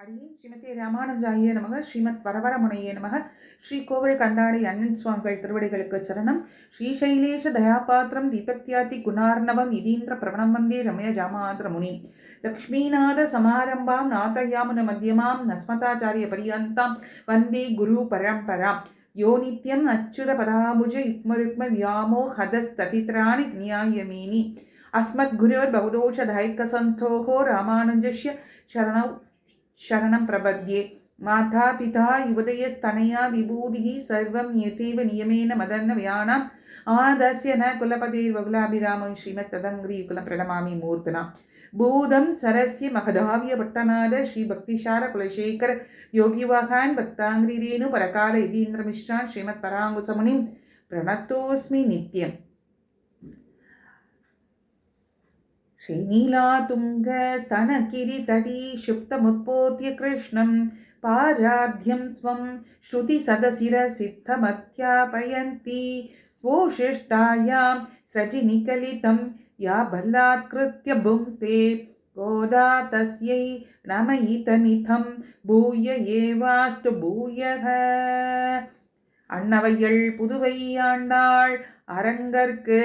அடியேன் ஸ்ரீமதி ராமானுஜாய நமக. ஸ்ரீமத் வரவரமுனையே நமக. ஸ்ரீ கோவில் கண்டாடை அண்ணன் சுவாமிகள் திருவடிகளுக்கு சரணம். ஸ்ரீசைலேஷ தயாபாத்திரம் தீபக்தியாதி குணார்ணவம் இதீந்திர பிரவணம் வந்தே ரமய ஜாமாந்திர முனி லக்ஷ்மீநாத சமாரம்பாம் நாதயாமுன மத்தியமாம் நஸ்மதாச்சாரிய பரியந்தாம் வந்தே குரு பரம்பராம். யோ நித்யம் அச்சுத பதாபுஜ யுக்மருக்ம வியாமோ ஹதஸ்ததித்ராணி நியாயமேனி அஸ்மத் குருர் பௌதோஷ தைக்கசந்தோஹோ ராமானுஜஸ்ய சரணௌ शरणं प्रपद्ये. माता पिता युवदयस्तनया विभूतिः सर्वं यथैव नियमेन मदन्नव्यानाम् आदस्य न कुलपतिर्वकुलाभिरामं श्रीमत्तदङ्घ्रियुगलं प्रणमामि मूर्तना. भूतं सरस्य महदाव्यपट्टनाद श्रीभक्तिशार कुलशेखर योगिवाहान् भक्ताङ्घ्रिरेणु परकाल यतीन्द्रमिश्रान् श्रीमत्पराङ्कुशमुनिं प्रणतोऽस्मि नित्यम्. श्रीनीलातुङ्ग स्तनकिरीटि शुप्तमुत्पोत्य कृष्णं पाराध्यं स्वं श्रुतिसदशिरसिद्धमध्यापयन्ति स्वोशिष्टायां स्रजिनिकलितं या बलात्कृत्य भुङ्क्ते गोदा तस्यै नमयितमिथं भूय एवास्तु भूयः. அன்னவையள் புதுவை ஆண்டாள் அரங்கற்கு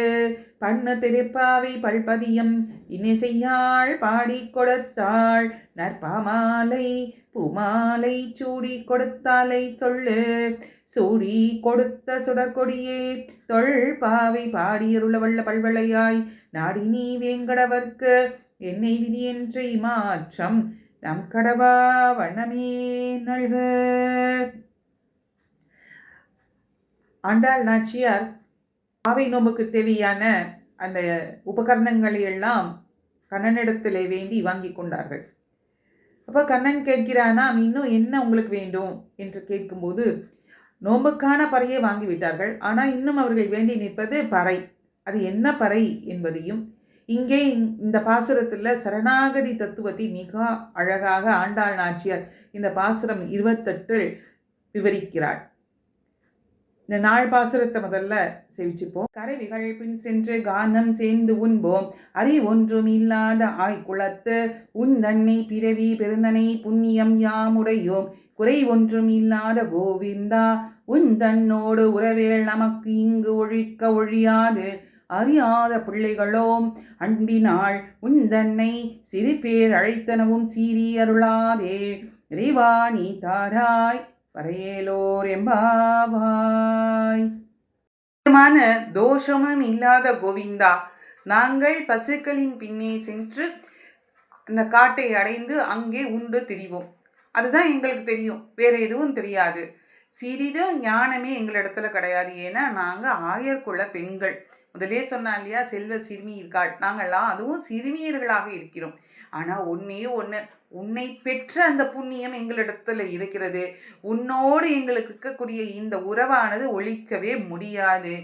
பண்ணு திருப்பாவை பல்பதியம் இன்னிசையாள் பாடி கொடுத்தாள் நற்பாமாலை பூமாலை சூடி கொடுத்தாலை சொல்லு சூடி கொடுத்த சுடற்கொடியே தொல்பாவை பாடியருளவள்ள பல்வளையாய் நாடி நீ வேங்கடவர்க்கு என்னை விதி என்று மாற்றம் நம் கடவா வண்ணமே நல்க. ஆண்டாள் நாச்சியார் பாவை நோம்புக்கு தேவையான அந்த உபகரணங்களை எல்லாம் கண்ணனிடத்திலே வேண்டி வாங்கி கொண்டார்கள். அப்போ கண்ணன் கேட்கிறானாம், இன்னும் என்ன உங்களுக்கு வேண்டும் என்று கேட்கும்போது நோம்புக்கான பறையை வாங்கிவிட்டார்கள். ஆனால் இன்னும் அவர்கள் வேண்டி நிற்பது பறை. அது என்ன பறை என்பதையும் இங்கே இந்த பாசுரத்தில் சரணாகதி தத்துவத்தை மிக அழகாக ஆண்டாள் நாச்சியார் இந்த பாசுரம் 28 விவரிக்கிறாள். இந்த நாள் பாசுரத்தை முதல்ல செவிச்சுப்போம். கரைவிகள் பின் சென்று கானம் சேர்ந்து உண்போம் அறி ஒன்றும் இல்லாத ஆய்குளத்து உந்தன்னை பிறவி பெருந்தனை புண்ணியம் யாமுடையோம் குறை ஒன்றும் இல்லாத கோவிந்தா உந்தன்னோடு உறவேள் நமக்கு இங்கு ஒழிக்க ஒழியாது அறியாத பிள்ளைகளோம் அன்பினாள் உந்தன்னை சிறு பேர் அழைத்தனவும் சீரி அருளாதே இறைவா நீ தாராய் பரையேலோர் எம்பாவாய். தோஷமும் இல்லாத கோவிந்தா, நாங்கள் பசுக்களின் பின்னே சென்று அந்த காட்டை அடைந்து அங்கே உண்டு திரிவோம். அதுதான் எங்களுக்கு தெரியும், வேற எதுவும் தெரியாது. சிறிதும் ஞானமே எங்களிடத்துல கிடையாது. ஏன்னா நாங்கள் ஆயர்குல பெண்கள். முதலே சொன்னா இல்லையா, செல்வ சிறுமி இருக்காள். நாங்கள்லாம் அதுவும் சிறுமியர்களாக இருக்கிறோம். ஆனால் ஒன்னே ஒன்று, உன்னை பெற்ற அந்த புண்ணியம் எங்களிடத்துல இருக்கிறது. உன்னோடு எங்களுக்கு இருக்கக்கூடிய இந்த உறவானது ஒழிக்கவே முடியாது.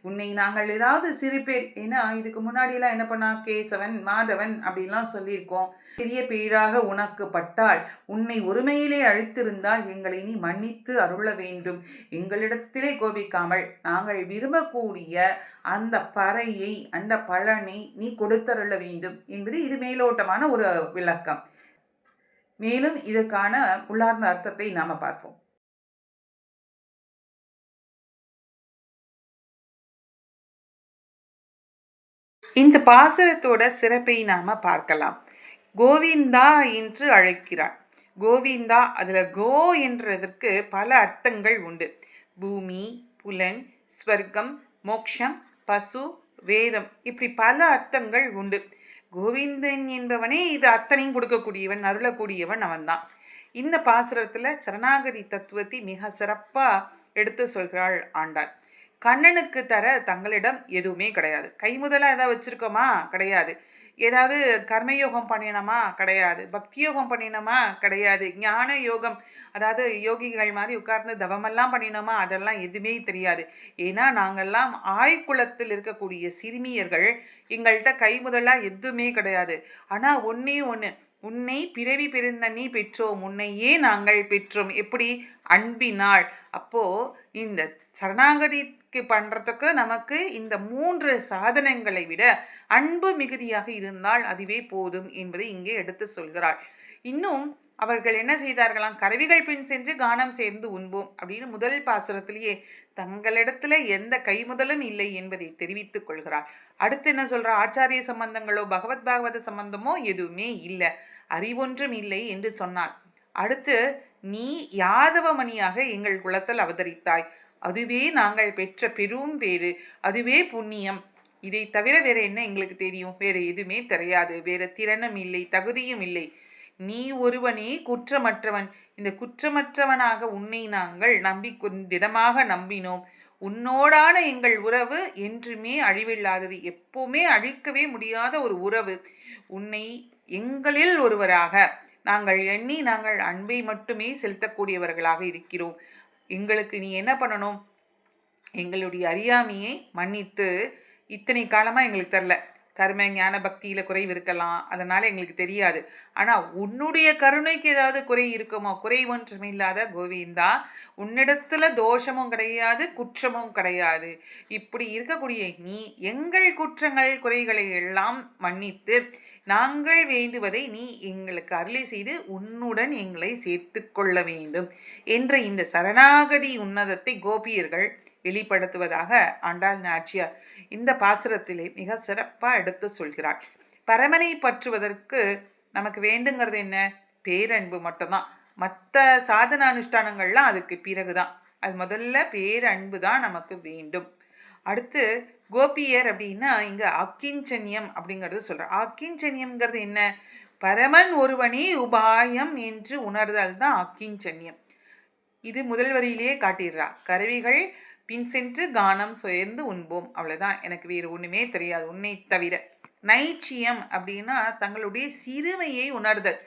உன்னை நாங்கள் ஏதாவது சிறு பேர், ஏன்னா இதுக்கு முன்னாடியெல்லாம் என்ன பண்ணா, கேசவன் மாதவன் அப்படின்லாம் சொல்லியிருக்கோம். சிறிய பேராக உனக்கு பட்டால் உன்னை ஒருமையிலே அழைத்திருந்தால் எங்களை நீ மன்னித்து அருள வேண்டும். எங்களிடத்திலே கோபிக்காமல் நாங்கள் விரும்பக்கூடிய அந்த பறையை, அந்த பலனை நீ கொடுத்தருள வேண்டும் என்பது இது மேலோட்டமான ஒரு விளக்கம். மேலும் இதற்கான உள்ளார்ந்த அர்த்தத்தை நாம பார்ப்போம். இந்த பாசுரத்தோட சிறப்பை நாம பார்க்கலாம். கோவிந்தா என்று அழைக்கிறார். கோவிந்தா, அதுல கோ என்றதற்கு பல அர்த்தங்கள் உண்டு. பூமி, புலன், ஸ்வர்க்கம், மோக்ஷம், பசு, வேதம், இப்படி பல அர்த்தங்கள் உண்டு. கோவிந்தன் என்பவனே இது அத்தனையும் கொடுக்கக்கூடியவன், அருளக்கூடியவன் அவன்தான். இந்த பாசுரத்துல சரணாகதி தத்துவத்தை மிக சிறப்பா எடுத்து சொல்கிறாள் ஆண்டாள். கண்ணனுக்கு தர தங்களிடம் எதுவுமே கிடையாது. கைமுதலா ஏதாவது வச்சிருக்கோமா? கிடையாது. ஏதாவது கர்மயோகம் பண்ணினோமா? கிடையாது. பக்தி யோகம் பண்ணினோமா? கிடையாது. ஞான யோகம், அதாவது யோகிகள் மாதிரி உட்கார்ந்து தவமெல்லாம் பண்ணினோமா? அதெல்லாம் எதுவுமே தெரியாது. ஏன்னா நாங்கள்லாம் ஆய்குலத்தில் இருக்கக்கூடிய சிறுமியர்கள். எங்கள்கிட்ட கை முதலாக எதுவுமே கிடையாது. ஆனால் ஒன்றே ஒன்று, உன்னை பிறவி பெருந்தண்ணி பெற்றோம், உன்னையே நாங்கள் பெற்றோம். எப்படி? அன்பினாள். அப்போது இந்த சரணாகதிக்கு பண்ணுறதுக்கு நமக்கு இந்த 3 சாதனங்களை விட அன்பு மிகுதியாக இருந்தால் அதுவே போதும் என்பதை இங்கே எடுத்து சொல்கிறாள். இன்னும் அவர்கள் என்ன செய்தார்களாம்? கருவிகள் பின் சென்று கானம் சேர்ந்து உண்போம் அப்படின்னு முதல் பாசுரத்திலேயே தங்களிடத்துல எந்த கைமுதலும் இல்லை என்பதை தெரிவித்துக் கொள்கிறார். அடுத்து என்ன சொல்றா? ஆச்சாரிய சம்பந்தங்களோ பகவத் பாகவத சம்பந்தமோ எதுவுமே இல்லை, அறிவொன்றும் இல்லை என்று சொன்னார். அடுத்து, நீ யாதவமணியாக எங்கள் குலத்தில் அவதரித்தாய், அதுவே நாங்கள் பெற்ற பெரும் பேறு, அதுவே புண்ணியம். இதை தவிர வேற என்ன எங்களுக்கு தெரியும்? வேற எதுவுமே தெரியாது, வேற திறனும் இல்லை, தகுதியும் இல்லை. நீ ஒருவனே குற்றமற்றவன். இந்த குற்றமற்றவனாக உன்னை நாங்கள் திடமாக நம்பினோம். உன்னோடான எங்கள் உறவு என்றுமே அழிவில்லாதது, எப்பவுமே அழிக்கவே முடியாத ஒரு உறவு. உன்னை எங்களில் ஒருவராக நாங்கள் எண்ணி நாங்கள் அன்பை மட்டுமே செலுத்தக்கூடியவர்களாக இருக்கிறோம். எங்களுக்கு நீ என்ன பண்ணணும்? எங்களுடைய அறியாமையை மன்னித்து, இத்தனை காலமாக எங்களுக்கு தெரில, கர்ம ஞான பக்தியில் குறைவு இருக்கலாம், அதனால் எங்களுக்கு தெரியாது. ஆனால் உன்னுடைய கருணைக்கு ஏதாவது குறை இருக்குமோ? குறை ஒன்றும் இல்லாத கோவிந்தா, உன்னிடத்துல தோஷமும் கிடையாது, குற்றமும் கிடையாது. இப்படி இருக்கக்கூடிய நீ எங்கள் குற்றங்கள் குறைகளை எல்லாம் மன்னித்து நாங்கள் வேண்டுவதை நீ எங்களுக்கு அருளி செய்து உன்னுடன் எங்களை சேர்த்து கொள்ள வேண்டும் என்ற இந்த சரணாகதி உன்னதத்தை கோபியர்கள் வெளிப்படுத்துவதாக ஆண்டாள் நாச்சியார் இந்த பாசுரத்திலே மிக சிறப்பாக எடுத்து சொல்கிறார். பரமனை பற்றுவதற்கு நமக்கு வேண்டுங்கிறது என்ன? பேரன்பு மட்டும்தான். மற்ற சாதன அனுஷ்டானங்கள்லாம் அதுக்கு பிறகுதான். அது முதல்ல பேரன்பு தான் நமக்கு வேண்டும். அடுத்து கோபியர் அப்படின்னா இங்கே அக்கிஞ்சன்யம் அப்படிங்கிறது சொல்கிறார். அக்கிஞ்சன்யம்ங்கிறது என்ன? பரமன் ஒருவனே உபாயம் என்று உணர்தல் தான் அக்கிஞ்சன்யம். இது முதல் வரியிலேயே காட்டிடுறா. கருவிகள் பின் சென்று கானம் சேர்ந்து உண்போம், அவ்வளோதான், எனக்கு வேறு ஒன்றுமே தெரியாது உன்னை தவிர. நைச்சியம் அப்படின்னா தங்களுடைய சிறுமையை உணர்தல்.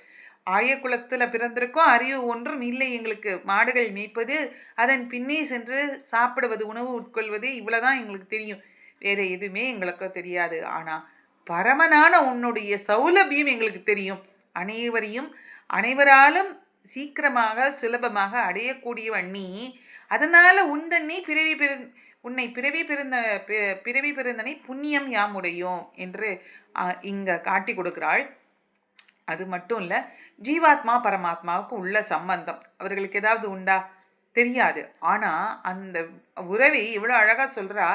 ஆயக்குளத்தில் பிறந்திருக்கோம், அறிவு ஒன்றும் இல்லை எங்களுக்கு, மாடுகள் மேய்ப்பது, அதன் பின்னே சென்று சாப்பிடுவது, உணவு உட்கொள்வது, இவ்வளோதான் எங்களுக்கு தெரியும், வேறு எதுவுமே எங்களுக்கு தெரியாது. ஆனால் பரமனான உன்னுடைய சௌலபியம் எங்களுக்கு தெரியும். அனைவராலும் சீக்கிரமாக சுலபமாக அடையக்கூடியவன் நீ. அதனால் உன்னை பிறவி பெருந்தனை புண்ணியம் யாமுடையோம் என்று இங்கே காட்டி கொடுக்கிறாள். அது மட்டும் இல்லை, ஜீவாத்மா பரமாத்மாவுக்கு உள்ள சம்பந்தம் அவர்களுக்கு ஏதாவது உண்டா? தெரியாது. ஆனால் அந்த உறவை இவ்வளோ அழகாக சொல்கிறா.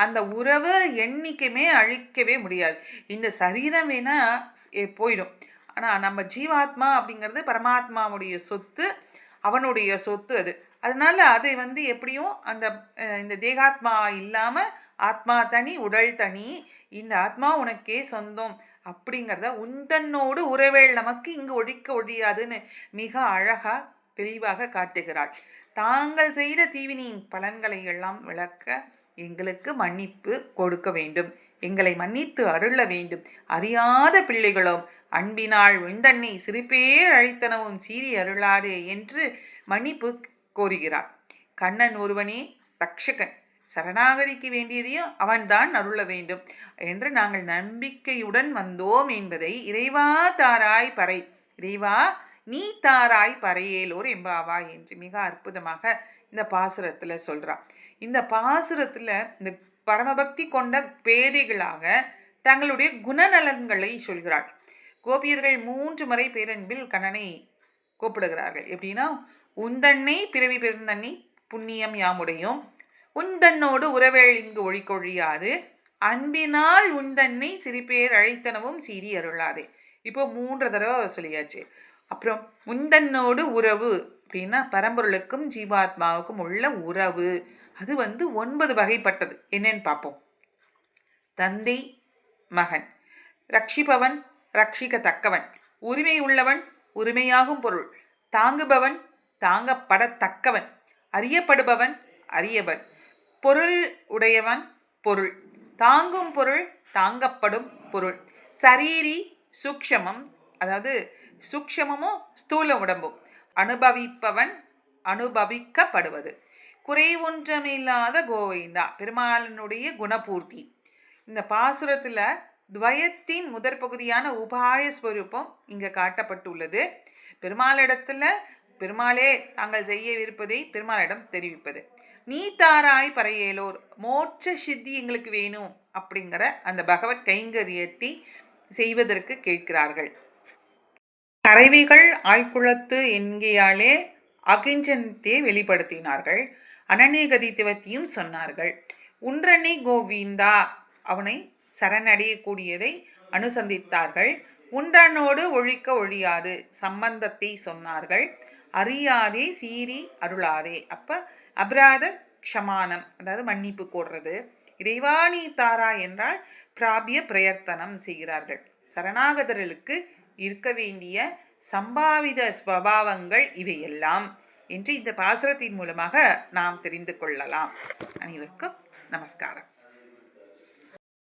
அந்த உறவு என்றைக்குமே அழிக்கவே முடியாது. இந்த சரீரம் வேணால் போயிடும், ஆனால் நம்ம ஜீவாத்மா அப்படிங்கிறது பரமாத்மாவுடைய சொத்து, அவனுடைய சொத்து அது. அதனால் அது எப்படியும் இந்த தேகாத்மா இல்லாமல் ஆத்மா தனி உடல் தனி, இந்த ஆத்மா உனக்கே சொந்தம் அப்படிங்கிறத உந்தன்னோடு உறவேள் நமக்கு இங்கு ஒழியாதுன்னு மிக அழகாக தெளிவாக காட்டுகிறாள். தாங்கள் செய்த தீவினியின் பலன்களை எல்லாம் விளக்க எங்களுக்கு மன்னிப்பு கொடுக்க வேண்டும், எங்களை மன்னித்து அருள வேண்டும். அறியாத பிள்ளைகளும் அன்பினால் விந்தன்னை சிறுபேர் அழைத்தனவும் சீறி அருளாதே என்று மன்னிப்பு கோருகிறார். கண்ணன் ஒருவனே ரட்சகன், சரணாகதிக்கு வேண்டியதையும் அவன்தான் அருள வேண்டும் என்று நாங்கள் நம்பிக்கையுடன் வந்தோம் என்பதை இறைவா தாராய் பறை, இறைவா நீ தாராய் பறையேலோர் எம்பாவாய் என்று மிக அற்புதமாக இந்த பாசுரத்தில் சொல்கிறார். இந்த பாசுரத்தில் இந்த பரமபக்தி கொண்ட பேதைகளாக தங்களுடைய குணநலன்களை சொல்கிறாள். கோபியர்கள் 3 முறை பேரன்பில் கண்ணனை கூப்பிடுகிறார்கள். எப்படின்னா, உந்தன்னை பிறவி பெருந்தன்னை புண்ணியம் யாமுடையோம், உந்தன்னோடு உறவேள் இங்கு ஒழிக்கொழியாது, அன்பினால் உந்தன்னை சிறுபேர் அழைத்தனவும் சீறி அருளாதே. இப்போ 3 தடவை சொல்லியாச்சு. அப்புறம் உந்தன்னோடு உறவு அப்படின்னா பரம்பொருளுக்கும் ஜீவாத்மாவுக்கும் உள்ள உறவு, அது 9 வகைப்பட்டது. என்னன்னு பார்ப்போம். தந்தை மகன், ரட்சிப்பவன் ரட்சிக்கத்தக்கவன், உரிமை உள்ளவன் உரிமையாகும் பொருள், தாங்குபவன் தாங்கப்படத்தக்கவன், அறியப்படுபவன் அறியவன், பொருள் உடையவன் பொருள், தாங்கும் பொருள் தாங்கப்படும் பொருள், சரீரி சூக்ஷமம், அதாவது சூக்ஷமமும் ஸ்தூல உடம்பும், அனுபவிப்பவன் அனுபவிக்கப்படுவது, குறை ஒன்றமில்லாத கோவிந்தா பெருமாளனுடைய குணபூர்த்தி. இந்த பாசுரத்தில் துவயத்தின் முதற் பகுதியான உபாய ஸ்வரூபம் இங்கே காட்டப்பட்டுள்ளது. பெருமாளிடத்தில் பெருமாளே தாங்கள் செய்யவிருப்பதை பெருமாளிடம் தெரிவிப்பது. நீ தாராய் பறையேலோர், மோட்ச சித்தி எங்களுக்கு வேணும் அப்படிங்கிற அந்த பகவத் கைங்கரியத்தை செய்வதற்கு கேட்கிறார்கள். கரைவிகள் ஆய்குளத்து என்கையாலே அகிஞ்சனத்தை வெளிப்படுத்தினார்கள். அனநேகதித்துவத்தையும் சொன்னார்கள். உன்றனி கோவிந்தா அவனை சரணடையக்கூடியதை அனுசந்தித்தார்கள். உன்றனோடு ஒழிக்க ஒழியாது சம்பந்தத்தை சொன்னார்கள். அறியாதே சீரி அருளாதே, அப்போ அபராத க்ஷமானம், அதாவது மன்னிப்பு கோர்றது. இறைவாணி தாரா என்றால் பிராபிய பிரயத்தனம் செய்கிறார்கள். சரணாகதர்களுக்கு இருக்க வேண்டிய சம்பாவித ஸ்வபாவங்கள் இவையெல்லாம் என்று இந்த பாசுரத்தின் மூலமாக நாம் தெரிந்து கொள்ளலாம். அனைவருக்கும் நமஸ்காரம்.